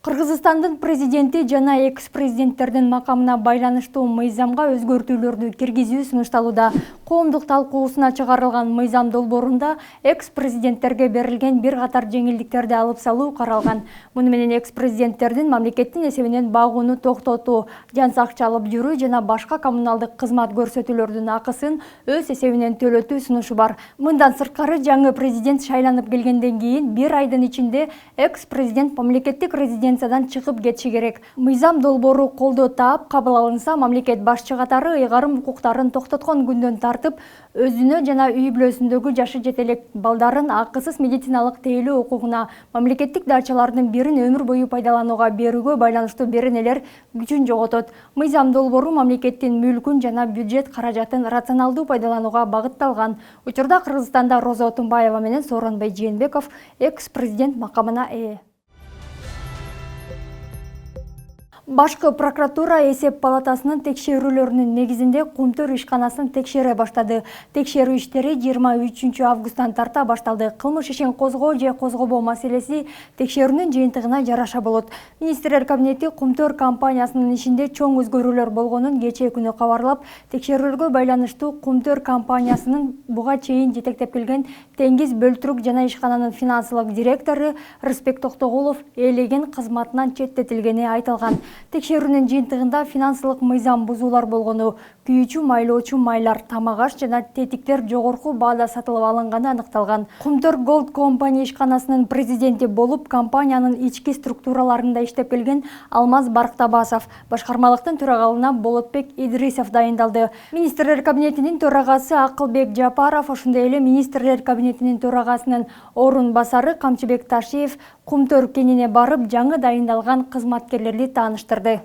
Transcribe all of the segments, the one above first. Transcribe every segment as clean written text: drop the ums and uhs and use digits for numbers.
Кыргызстандын президенти жана экс-президенттердин макамына байланыштуу мыйзамга өзгөртүүлөрдү киргизүү сунушталууда. Коомдук талкуусуна чыгарылган мыйзам долбоорунда экс-президенттерге берилген бир катар жеңилдиктерди алып салуу каралган. Муну менен экс-президенттердин мамлекеттин эсебинен багууну токтотуу, жан сакчы алып жүрүү жана башка коммуналдык кызмат көрсөтүүлөрдүн акысын өз эсебинен төлөтүү сунушу бар. Мындан сырткары жаңы президент шайланып келгенден кийин бир айдын ичинде экс-президент мамлекеттик резиденциядан чыгып кетиши керек. Мыйзам долбоору колдоо таап кабыл алынса, мамлекет башчы катары ыйгарым укуктарын токтоткон күндөн тартып өзүнө жана үй бүлөсүндөгү жашы жете элек балдарын акысыз медициналык тейлөө укугуна, мамлекеттик дачалардын бирин өмүр бою пайдаланууга берүүгө байланыштуу беренелер күчүн жоготот. Мыйзам долбоору мамлекеттин мүлкүн жана бюджет каражатын рационалдуу пайдаланууга багытталган. Учурда Кыргызстанда Роза Отунбаева менен Сооронбай Жээнбеков экс-президент макамына ээ. Башкы прокуратура эсеп палатасынын текшерүүлөрүнүн негизинде Кумтөр ишканасын текшере баштады. Текшерүү иштери 23 августтан тарта башталды. Кылмыш ишин козгоо же козгобоо маселеси текшерүүнүн жыйынтыгына жараша болот. Министрлер кабинети Кумтөр компаниясынын ишинде чоң өзгөрүүлөр болгонун кечээ күнү кабарлап, текшерүүлөргө байланыштуу Кумтөр компаниясынын буга чейин жетектеп келген Теңиз Бөлтүрүк жана ишкананын финансылык директору Рыспек Токтогулов ээлеген кызматынан четтетилгени айтылган. Текшерүүнүн жыйынтыгында финансылык мыйзам бузуулар болгону, күйүүчү майлоочу майлар, тамак аш жана тетиктер жогорку баада сатылып алынганы аныкталган. Кумтөр Голд компания ишканасынын президенти болуп, компаниянын ички структураларында иштеп келген Алмаз Барктабасов, башкармалыктын төрагалыгына Болотбек Идрисов дайындалды. Министрлер кабинетинин төрагасы Акылбек Жапаров, ошондой эле министрлер кабинетинин төрагасынын орун басары Камчыбек Ташиев Кумтөр кенине барып, жаңы дайындалган кызматкерлерди тааныштырды.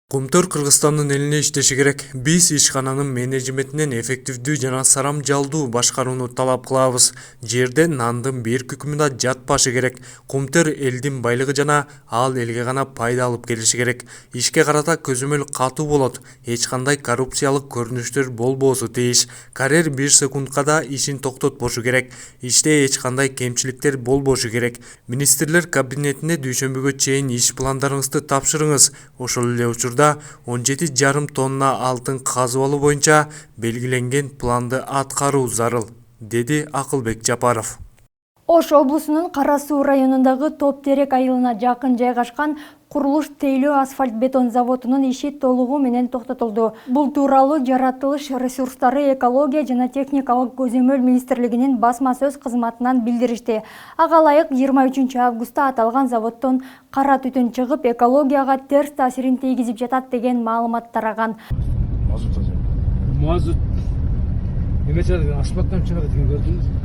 Кумтөр Кыргызстандын элине иштеши керек. Биз ишкананын менеджментинен эффективдүү жана сарамжалдуу башкарууну талап кылабыз. Жерде нандын бир күкүмүнө жатпашы керек. Кумтөр элдин байлыгы жана ал элге гана пайда алып келиши керек. Ишке карата көзөмөл катуу болот. Эч кандай коррупциялык көрүнүштөр болбосу тийиш. Карьер 1 секундка да ишин токтотпошу керек. Иште эч кандай кемчиликтер болбошу керек. Министрлер кабинетине дүйшөмбүгө чейин иш пландарыңызды тапшырыңыз. Ошол эле учурда 17,5 тонна алтын казып алуу боюнча белгиленген планды аткаруу зарыл, деди Акылбек Жапаров. Ош облусунун Кара Суу районундагы Топ Терек айылына жакын жайгашкан курулуш тейлөө асфальт бетон заводунун иши толугу менен токтотулду. Бул тууралуу Жаратылыш ресурстары, экология жана техникалык көзөмөл министрлигинин басма сөз кызматынан билдиришти. Ага ылайык 23 августта аталган заводдон кара түтүн чыгып, экологияга терс таасирин тийгизип жатат деген маалымат тараган. Мазут асфальттан чыгат деген көрдүңүз?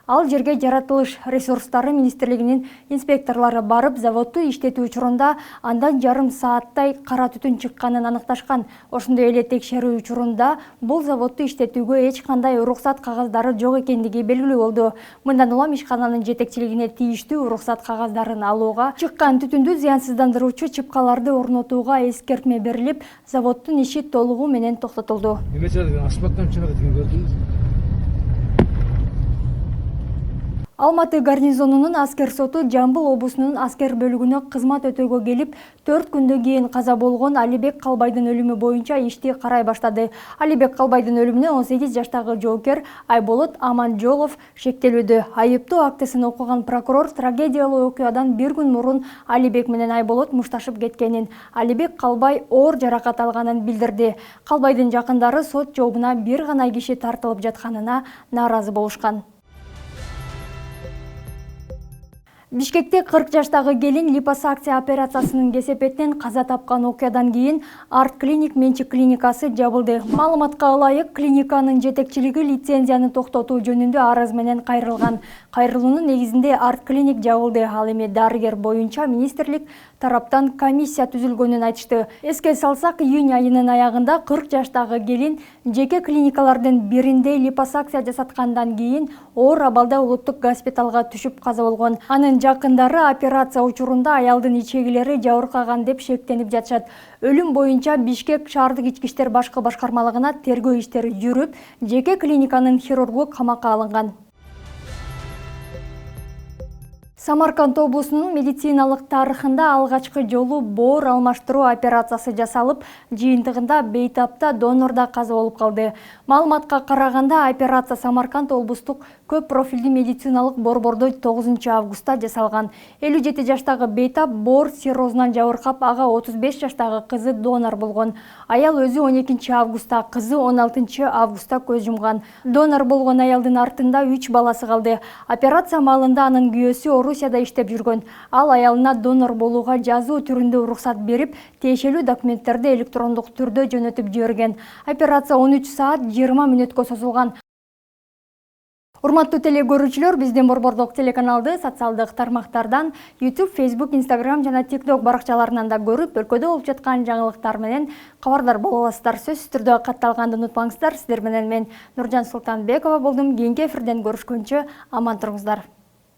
Ал жерге Жаратылыш ресурстары министрлигинин инспекторлору барып, заводду иштетүү учурунда андан жарым сааттай кара түтүн чыкканын аныкташкан. Ошондой эле текшерүү учурунда бул заводду иштетүүгө эч кандай уруксат кагаздары жок экендиги белгилүү болду. Мындан улам ишкананын жетекчилигине тийиштүү уруксат кагаздарын алууга, чыккан түтүндү зыянсыздандыруучу чыпкаларды орнотууга эскертме берилип, заводдун иши толугу менен токтотулду. Асфальттан чыгат деген көрдүңүз? Алматы гарнизонунун аскер соту Жамбыл облусунун аскер бөлүгүнө кызмат өтөөгө келип, 4 күндөн кийин каза болгон Алибек Калбайдын өлүмү боюнча ишти карай баштады. Алибек Калбайдын өлүмүнө 18 жаштагы жоокер Айболот Аманжолов шектелүүдө. Айыптоо актысын окуган прокурор трагедиялуу окуядан бир күн мурун Алибек менен Айболот мушташып кеткенин, Алибек Калбай оор жаракат алганын билдирди. Калбайдын жакындары сот жообуна бир гана киши тартылып жатканына нааразы болушкан. Бишкекте 40 жаштагы келин липосакция операциясынын кесепетинен каза тапкан окуядан кийин Арт Клиник менчик клиникасы жабылды. Маалыматка ылайык, клиниканын жетекчилиги лицензияны токтотуу жөнүндө арыз менен кайрылган. Кайрылуунун негизинде Арт Клиник жабылды. Ал эми дарыгер боюнча министрлик тараптан комиссия түзүлгөнүн айтышты. Эске салсак, июнь айынын аягында 40 жаштагы келин жеке клиникалардын биринде липосакция жасаткандан кийин оор абалда улуттук госпиталга түшүп каза болгон. Анын жакындары операция учурунда аялдын ичегилери жабыркаган деп шектенип жатышат. Өлүм боюнча Бишкек шаардык ички иштер башкы башкармалыгына тергөө иштери жүрүп, жеке клиниканын хирургу камакка алынган. Самарканд облусунун медициналык тарыхында алгачкы жолу боор алмаштыруу операциясы жасалып, жыйынтыгында бейтапта донорда каза болуп калды. Маалыматка караганда, операция Самарканд облустук көп профилдүү медициналык борбордо 9 августта жасалган. 57 жаштагы бейтап боор циррозунан жабыркап, ага 35 жаштагы кызы донор болгон. Аял өзү 12 августта, кызы 16 августта көз жумган. Донор болгон аялдын артында 3 баласы калды. Операция маалында анын күйөөсү Орусияда иштеп жүргөн. Ал аялына донор болууга жазуу түрүндө уруксат берип, тиешелүү документтерди электрондук түрдө жөнөтүп жиберген. Операция 13 саат 20 мүнөткө созулган. Урматтуу теле көрүүчүлөр, биздин Борбордук телеканалды социалдык тармактардан, YouTube, Facebook, Instagram жана TikTok баракчаларынан да көрүп, өлкөдө болуп жаткан жаңылыктар менен кабардар боло аласыздар. Сөзсүз түрдө катталганды унутпаңыздар. Сиздер менен мен Нуржан Султанбекова болдум. Кийинки эфирден көрүшкөнчө аман туруңуздар.